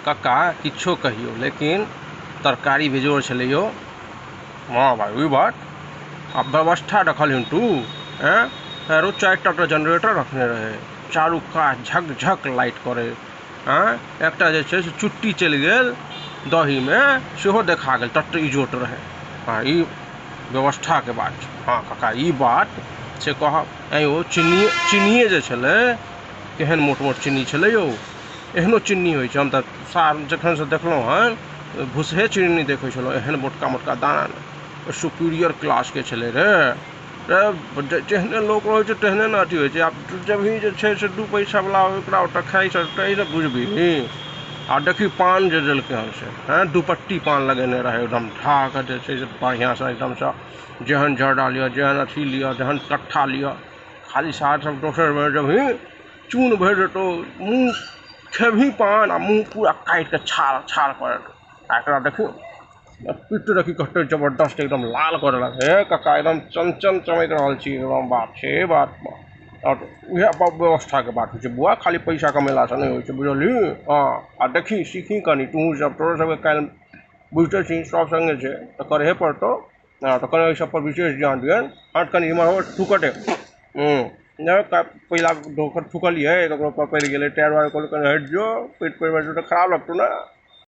कक्का किछो कहियो लेकिन तरकारी बेजोड़ छलै यौ। हाँ भाई वही बात। अब व्यवस्था रखल हिंटू रोज 4टा जनरेटर रखने रहे, चारू कात झक झक लाइट करे। एकटा जे छै से चुट्टी चलि गेल दही में सेहो देखा गेल, तत इजोट रहे। हाँ ई व्यवस्था के बात छै। हाँ कक्का ई बात से कहब यौ चीनिए जे छलै केहन मोट मोट चीनी छलै यौ। एहनो चीनी होइ छै, हम तऽ सार जखन से देखलहुँ हन भुसहे चीनी देखै छलहुँ, एहन मोटका मोटका दाना सुपीरियर क्लास के छलै रे। जेहने लोक रहै छै तेहने ने अथी होइ छै। आब जब ही जे छै से 2 पैसा वाला ओकरा ओतऽ खाइ छै तऽ बुझबही। आ देखी पान जे देलकै हन से दुपट्टी पान लगेने रहे एकदम ढाक जे छै से बढ़िया से एकदम से, जेहन जर्दा लिअ, जेहन अथी लिअ, जेहन कट्ठा लिअ, खाली साथ सब दोसर में जब ही चून भरि देतौ, मुँह खेबही पान आ मुँह पूरा काटि के छाल छाल कर देतौ। एकरा देखी पिट देखी कते जबरदस्त एकदम लाल कर देलक। हे कक्का एकदम चमचम चमक रहल छी एकदम, बात छै बात। और उहे व्यवस्था के बात होइ छै बुआ, खाली पैसा कमेला से नहीं होइ छै बुझली। आ देखी सीखी कनी तू सब, तोरो सबके काल्हि बुझते छी सब संगे छै तऽ करहे पड़तौ। तऽ कनी एहि सब पर विशेष ध्यान दिहन। हट कनी इमहर हो थूकटे। पहिला धोकर थूकलिए ककरो पर पड़ि गेलै टायर वायर, कनी हट जो, पेट पर खराब लगतौ ना।